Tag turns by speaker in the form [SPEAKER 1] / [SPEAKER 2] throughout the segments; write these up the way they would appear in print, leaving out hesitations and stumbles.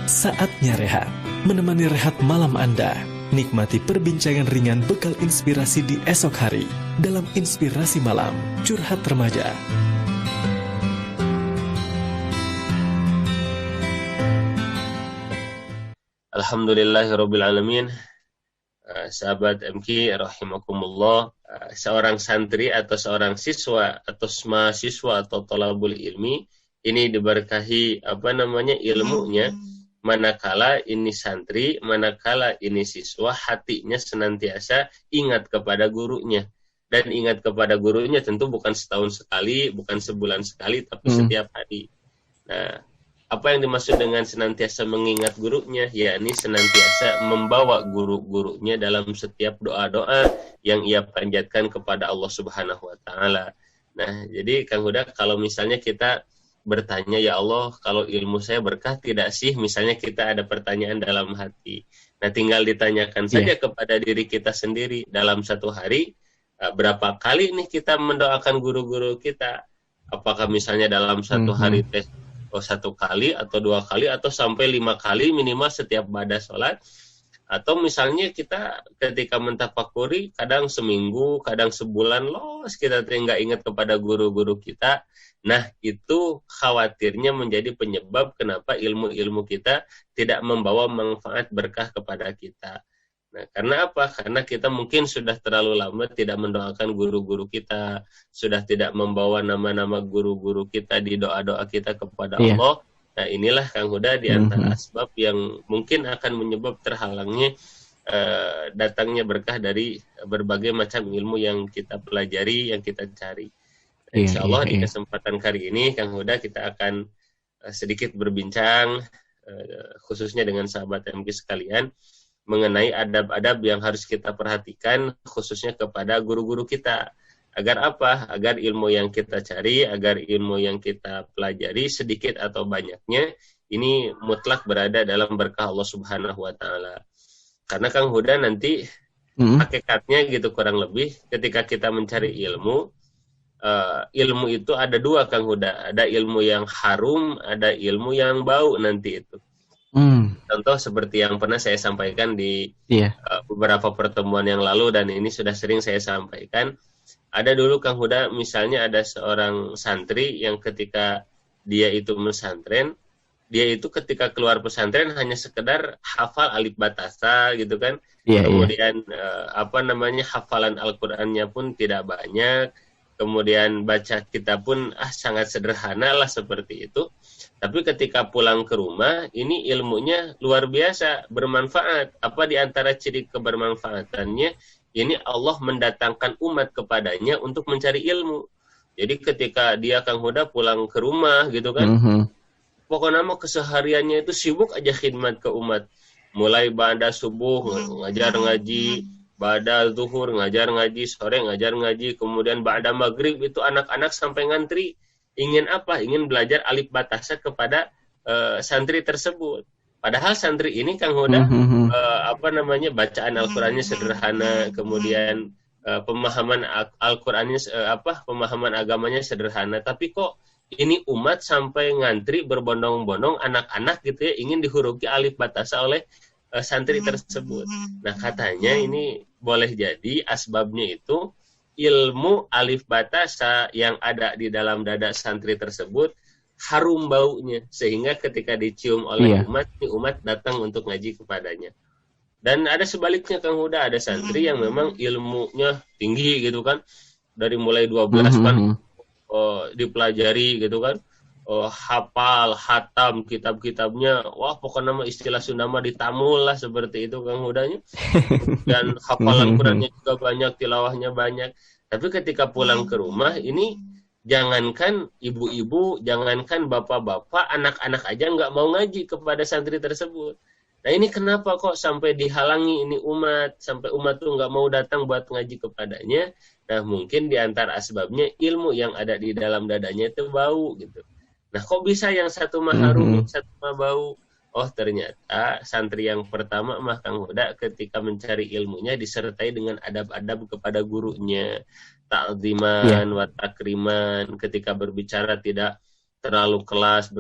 [SPEAKER 1] Saatnya rehat. Menemani rehat malam Anda, nikmati perbincangan ringan bekal inspirasi di esok hari dalam Inspirasi Malam Curhat Remaja.
[SPEAKER 2] Alhamdulillahirrabbilalamin. Sahabat MK rahimakumullah, seorang santri atau seorang siswa atau mahasiswa atau thalabul ilmi ini diberkahi ilmunya, manakala ini santri, manakala ini siswa, hatinya senantiasa ingat kepada gurunya. Dan ingat kepada gurunya tentu bukan setahun sekali, bukan sebulan sekali, tapi setiap hari. Nah, apa yang dimaksud dengan senantiasa mengingat gurunya? Yakni senantiasa membawa guru-gurunya dalam setiap doa-doa yang ia panjatkan kepada Allah Subhanahu wa Ta'ala. Nah, jadi Kang Huda, kalau misalnya kita bertanya, ya Allah, kalau ilmu saya berkah tidak sih? Misalnya kita ada pertanyaan dalam hati. Nah, tinggal ditanyakan saja kepada diri kita sendiri. Dalam satu hari, berapa kali nih kita mendoakan guru-guru kita? Apakah misalnya dalam satu hari satu kali atau dua kali atau sampai 5 kali minimal setiap ba'da sholat? Atau misalnya kita ketika mentafakuri kadang seminggu, kadang sebulan los kita nggak ingat kepada guru-guru kita. Nah, itu khawatirnya menjadi penyebab kenapa ilmu-ilmu kita tidak membawa manfaat berkah kepada kita. Nah, karena apa? Karena kita mungkin sudah terlalu lama tidak mendoakan guru-guru kita, sudah tidak membawa nama-nama guru-guru kita di doa-doa kita kepada Allah. Nah, inilah Kang Huda di antara asbab yang mungkin akan menyebab terhalangnya datangnya berkah dari berbagai macam ilmu yang kita pelajari, yang kita cari. Insya Allah di kesempatan kali ini Kang Huda kita akan sedikit berbincang khususnya dengan sahabat MK sekalian mengenai adab-adab yang harus kita perhatikan khususnya kepada guru-guru kita. Agar apa? Agar ilmu yang kita cari, agar ilmu yang kita pelajari sedikit atau banyaknya ini mutlak berada dalam berkah Allah Subhanahu wa Ta'ala. Karena Kang Huda nanti hakikatnya gitu kurang lebih ketika kita mencari ilmu, ilmu itu ada dua Kang Huda. Ada ilmu yang harum, ada ilmu yang bau nanti itu. Contoh seperti yang pernah saya sampaikan di beberapa pertemuan yang lalu dan ini sudah sering saya sampaikan. Ada dulu Kang Huda, misalnya ada seorang santri yang ketika dia itu pesantren, dia itu ketika keluar pesantren hanya sekedar hafal alif batasa gitu kan. Kemudian hafalan Al-Qur'annya pun tidak banyak. Kemudian baca kitab pun sangat sederhana lah seperti itu. Tapi ketika pulang ke rumah, ini ilmunya luar biasa, bermanfaat. Apa di antara ciri kebermanfaatannya? Ini Allah mendatangkan umat kepadanya untuk mencari ilmu. Jadi ketika dia Kang Huda pulang ke rumah gitu kan, pokoknya kesehariannya itu sibuk aja khidmat ke umat. Mulai ba'da subuh ngajar ngaji, ba'da zuhur ngajar ngaji, sore ngajar ngaji, kemudian ba'da maghrib itu anak-anak sampai ngantri. Ingin apa? Ingin belajar alif batasa kepada santri tersebut. Padahal santri ini Kang Huda bacaan Al-Qur'annya sederhana, kemudian pemahaman Al-Qur'annya pemahaman agamanya sederhana, tapi kok ini umat sampai ngantri berbondong-bondong anak-anak gitu ya ingin dihuruki alif batasa oleh santri tersebut. Nah, katanya ini boleh jadi asbabnya itu ilmu alif batasa yang ada di dalam dada santri tersebut harum baunya sehingga ketika dicium oleh umat datang untuk ngaji kepadanya. Dan ada sebaliknya Kang Huda, ada santri yang memang ilmunya tinggi gitu kan, dari mulai 12 kan dipelajari gitu kan, hafal hatam kitab-kitabnya, wah pokoknya nama istilah Sunda mah ditamul lah seperti itu Kang Hudanya. Dan hafalan Qur'annya juga banyak, tilawahnya banyak. Tapi ketika pulang ke rumah ini jangankan ibu-ibu, jangankan bapak-bapak, anak-anak aja nggak mau ngaji kepada santri tersebut. Nah ini kenapa kok sampai dihalangi ini umat, sampai umat tuh nggak mau datang buat ngaji kepadanya. Nah mungkin diantara asbabnya ilmu yang ada di dalam dadanya itu bau gitu. Nah kok bisa yang satu mah harum, yang satu mah bau? Oh ternyata santri yang pertama mah Kang Huda ketika mencari ilmunya disertai dengan adab-adab kepada gurunya, ta'ziman wa takriman, ketika berbicara tidak terlalu kelas,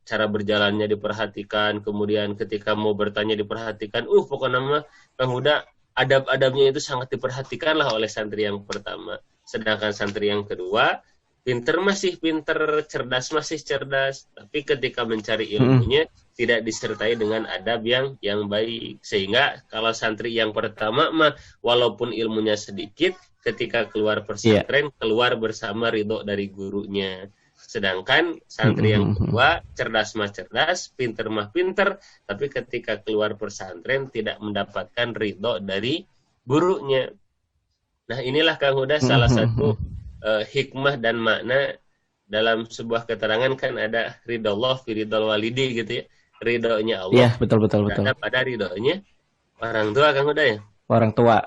[SPEAKER 2] cara berjalannya diperhatikan, kemudian ketika mau bertanya diperhatikan, pokoknya mah Kang Huda adab-adabnya itu sangat diperhatikan lah oleh santri yang pertama. Sedangkan santri yang kedua, pinter masih pinter, cerdas masih cerdas, tapi ketika mencari ilmunya tidak disertai dengan adab yang baik. Sehingga kalau santri yang pertama mah walaupun ilmunya sedikit, ketika keluar pesantren keluar bersama ridho dari gurunya. Sedangkan santri yang kedua cerdas mah cerdas, pinter mah pinter, tapi ketika keluar pesantren tidak mendapatkan ridho dari gurunya. Nah inilah Kang Huda salah satu hikmah dan makna dalam sebuah keterangan kan ada ridho Allah fi ridhol walidi gitu ya, ridhonya Allah.
[SPEAKER 3] Iya betul.
[SPEAKER 2] Ada pada ridhonya orang tua Kang Huda ya.
[SPEAKER 3] Orang tua.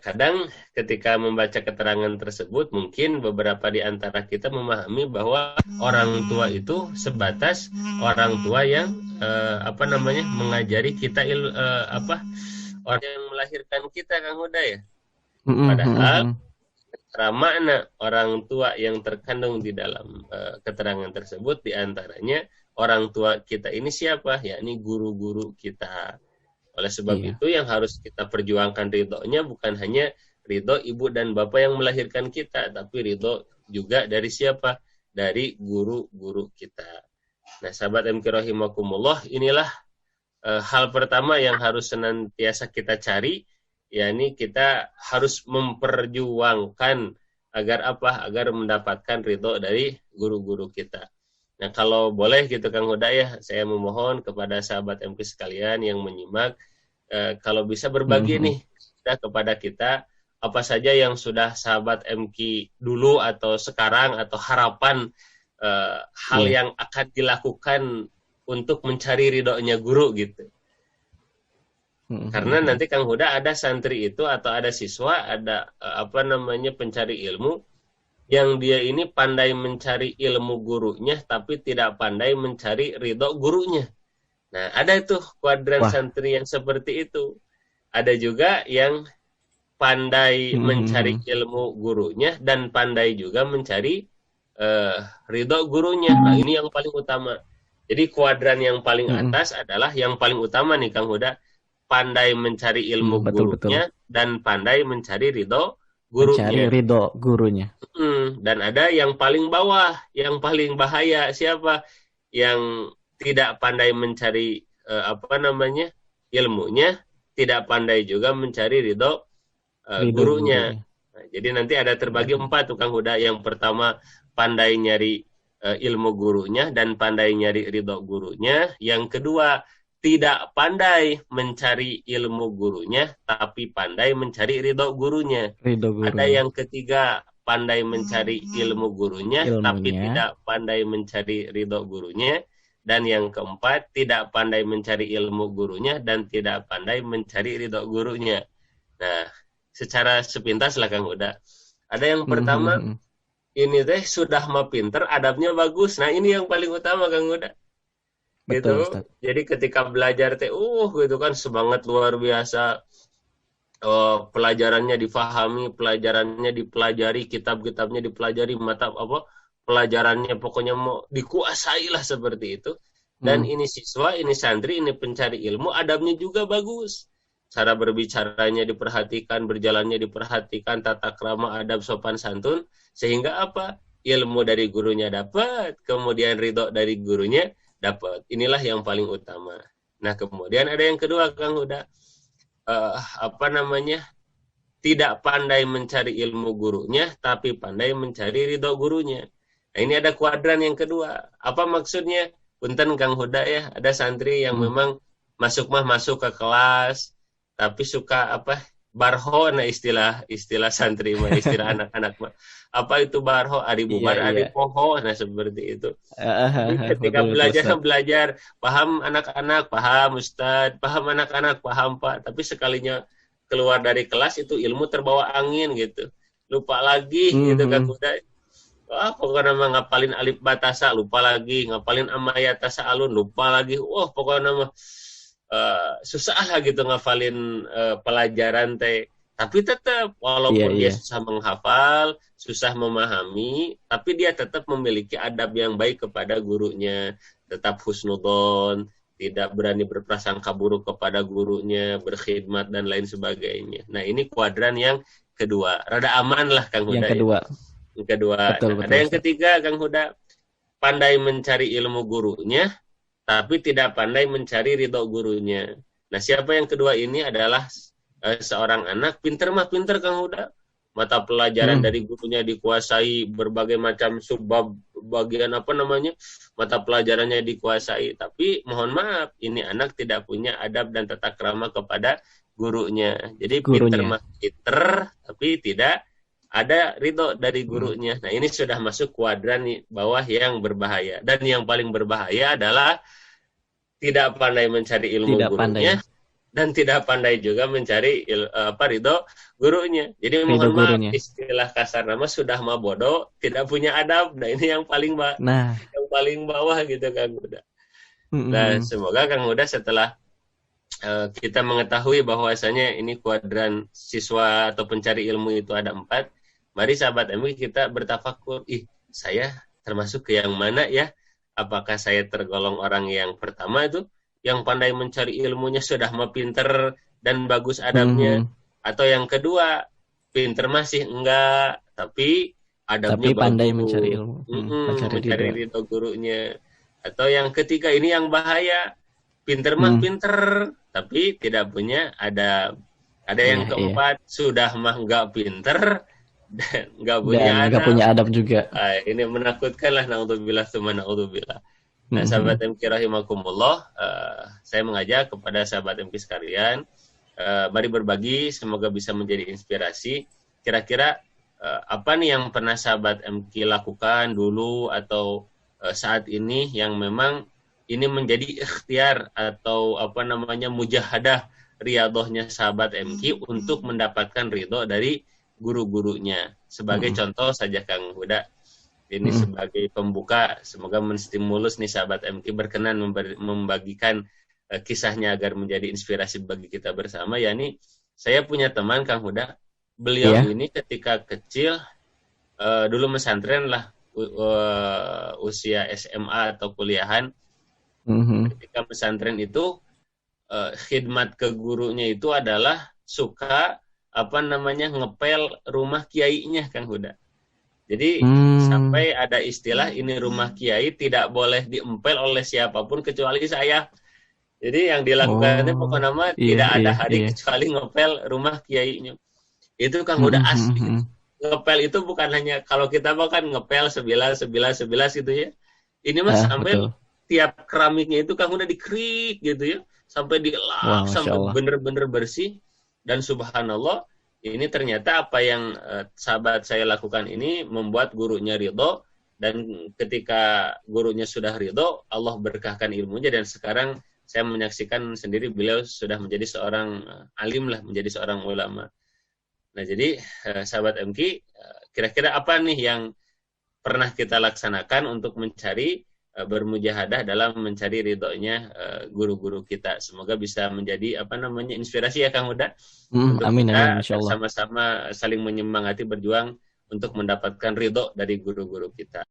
[SPEAKER 2] Kadang ketika membaca keterangan tersebut mungkin beberapa di antara kita memahami bahwa orang tua itu sebatas orang tua yang mengajari kita orang yang melahirkan kita Kang Huda ya. Padahal makna orang tua yang terkandung di dalam keterangan tersebut di antaranya orang tua kita ini siapa? Yakni guru-guru kita. Oleh sebab itu yang harus kita perjuangkan ridhonya bukan hanya ridho ibu dan bapak yang melahirkan kita, tapi ridho juga dari siapa? Dari guru-guru kita. Nah, sahabat MK rahimakumullah, inilah hal pertama yang harus senantiasa kita cari, yakni kita harus memperjuangkan agar apa? Agar mendapatkan ridho dari guru-guru kita. Nah, kalau boleh gitu Kang Huda ya, saya memohon kepada sahabat MK sekalian yang menyimak, kalau bisa berbagi nih kepada kita, apa saja yang sudah sahabat MK dulu atau sekarang, atau harapan hal yang akan dilakukan untuk mencari ridhonya guru gitu. Karena nanti Kang Huda ada santri itu atau ada siswa, ada pencari ilmu, yang dia ini pandai mencari ilmu gurunya tapi tidak pandai mencari ridho gurunya. Nah, ada itu kuadran santri yang seperti itu. Ada juga yang pandai mencari ilmu gurunya dan pandai juga mencari ridho gurunya. Nah, ini yang paling utama. Jadi kuadran yang paling atas adalah yang paling utama nih Kang Huda, pandai mencari ilmu gurunya dan pandai mencari ridho gurunya.
[SPEAKER 3] Mencari ridho gurunya.
[SPEAKER 2] Dan ada yang paling bawah, yang paling bahaya, siapa? Yang tidak pandai mencari ilmunya, tidak pandai juga mencari ridho gurunya. Nah, jadi nanti ada terbagi 4 Kang Huda. Yang pertama pandai nyari ilmu gurunya dan pandai nyari ridho gurunya. Yang kedua tidak pandai mencari ilmu gurunya tapi pandai mencari ridho gurunya. Ada yang ketiga pandai mencari ilmu gurunya tapi tidak pandai mencari ridho gurunya. Dan yang keempat, tidak pandai mencari ilmu gurunya dan tidak pandai mencari ridho gurunya. Nah, secara sepintas lah Kang Huda. Ada yang pertama, ini teh sudah mah pinter, adabnya bagus. Nah, ini yang paling utama Kang Huda. Betul, gitu. Ustaz. Jadi ketika belajar teh, gitu kan semangat luar biasa. Pelajarannya difahami, pelajarannya dipelajari, kitab-kitabnya dipelajari, pelajarannya pokoknya mau dikuasai lah seperti itu. Dan ini siswa, ini santri, ini pencari ilmu, adabnya juga bagus. Cara berbicaranya diperhatikan, berjalannya diperhatikan, tata krama, adab, sopan santun. Sehingga apa? Ilmu dari gurunya dapat, kemudian ridho dari gurunya dapat. Inilah yang paling utama. Nah, kemudian ada yang kedua Kang Huda. Tidak pandai mencari ilmu gurunya, tapi pandai mencari ridho gurunya. Nah, ini ada kuadran yang kedua. Apa maksudnya? Punten Kang Huda ya, ada santri yang memang masuk ke kelas, tapi suka barho, nah istilah santri mah, istilah anak-anak mah. Apa itu barho? Ari bubar, ari poho, nah seperti itu. Ketika belajar, paham anak-anak, paham Ustadz, paham anak-anak, paham Pak, tapi sekalinya keluar dari kelas itu ilmu terbawa angin gitu. Lupa lagi gitu Kang Huda. Pokoknya mah ngapalin alif batasa, lupa lagi, ngapalin amayat tasa alun, lupa lagi. Pokoknya mah susah lah gitu ngapalin pelajaran teh. Tapi tetap,
[SPEAKER 3] Iya,
[SPEAKER 2] walaupun dia
[SPEAKER 3] iya.
[SPEAKER 2] susah menghafal, susah memahami, tapi dia tetap memiliki adab yang baik kepada gurunya, tetap husnudon, tidak berani berprasangka buruk kepada gurunya, berkhidmat dan lain sebagainya. Nah, ini kuadran yang kedua. Rada aman lah Kang
[SPEAKER 3] Yang
[SPEAKER 2] Huda ya.
[SPEAKER 3] kedua.
[SPEAKER 2] Yang kedua.
[SPEAKER 3] Betul,
[SPEAKER 2] Nah,
[SPEAKER 3] betul,
[SPEAKER 2] ada yang
[SPEAKER 3] Ustaz.
[SPEAKER 2] ketiga Kang Huda, pandai mencari ilmu gurunya, tapi tidak pandai mencari ridho gurunya. Nah, siapa yang kedua ini adalah seorang anak pinter mah pinter Kang Huda. Mata pelajaran dari gurunya dikuasai, berbagai macam subbab bagian apa namanya, mata pelajarannya dikuasai. Tapi mohon maaf, ini anak tidak punya adab dan tata krama kepada gurunya. Jadi pinter
[SPEAKER 3] Gurunya.
[SPEAKER 2] mah pinter, tapi tidak ada ridho dari gurunya. Nah, ini sudah masuk kuadran bawah yang berbahaya. Dan yang paling berbahaya adalah tidak pandai mencari ilmu
[SPEAKER 3] Tidak
[SPEAKER 2] gurunya,
[SPEAKER 3] pandai
[SPEAKER 2] dan tidak pandai juga mencari ridho gurunya. Jadi
[SPEAKER 3] ridho
[SPEAKER 2] mohon maaf,
[SPEAKER 3] gurunya.
[SPEAKER 2] istilah kasar nama sudah mah bodoh, tidak punya adab. Nah, ini yang
[SPEAKER 3] Nah,
[SPEAKER 2] paling bawah gitu Kang Huda. Nah, semoga Kang Huda setelah kita mengetahui bahwasanya ini kuadran siswa atau pencari ilmu itu ada 4, mari sahabat MI kita bertafakur, saya termasuk ke yang mana ya? Apakah saya tergolong orang yang pertama itu, yang pandai mencari ilmunya sudah mah pinter dan bagus adabnya, atau yang kedua, pinter masih enggak, tapi adabnya
[SPEAKER 3] tapi pandai
[SPEAKER 2] bagus,
[SPEAKER 3] mencari ilmu.
[SPEAKER 2] mencari ridho gurunya. Atau yang ketiga, ini yang bahaya, pinter mah pinter, tapi tidak punya adab. Ada yang keempat, sudah mah enggak pinter, dan enggak punya
[SPEAKER 3] adab juga.
[SPEAKER 2] Ini menakutkan lah, na'udzubillah tsumma na'udzubillah. Nah, sahabat MK rahimakumullah, saya mengajak kepada sahabat MK sekalian, mari berbagi, semoga bisa menjadi inspirasi. Kira-kira apa nih yang pernah sahabat MK lakukan dulu atau saat ini yang memang ini menjadi ikhtiar atau apa namanya mujahadah riyadhahnya sahabat MK untuk mendapatkan ridho dari guru-gurunya. Sebagai contoh saja Kang Huda, ini sebagai pembuka, semoga menstimulus nih sahabat MK berkenan membagikan kisahnya agar menjadi inspirasi bagi kita bersama. Yani saya punya teman Kang Huda, beliau ini ketika kecil dulu mesantren lah, usia SMA atau kuliahan. Ketika pesantren itu khidmat ke gurunya itu adalah suka apa namanya ngepel rumah kiainya Kang Huda. Jadi sampai ada istilah ini rumah kiai tidak boleh diempel oleh siapapun kecuali saya. Jadi yang dilakukan itu pokoknya nama tidak ada hari kecuali ngepel rumah kiainya. Itu Kang Huda asli. Ngepel itu bukan hanya kalau kita makan ngepel 11 gitu ya. Ini mas sampai tiap keramiknya itu Kang Huda dikerik gitu ya, sampai dilap sampai bener-bener bersih. Dan subhanallah, ini ternyata apa yang sahabat saya lakukan ini membuat gurunya ridho, dan ketika gurunya sudah ridho, Allah berkahkan ilmunya, dan sekarang saya menyaksikan sendiri beliau sudah menjadi seorang alim lah, menjadi seorang ulama. Nah jadi sahabat MK, kira-kira apa nih yang pernah kita laksanakan untuk mencari bermujahadah dalam mencari ridhonya guru-guru kita. Semoga bisa menjadi apa namanya inspirasi ya Kang Huda.
[SPEAKER 3] Amin, amin, insyaallah.
[SPEAKER 2] Sama-sama saling menyemangati berjuang untuk mendapatkan ridho dari guru-guru kita.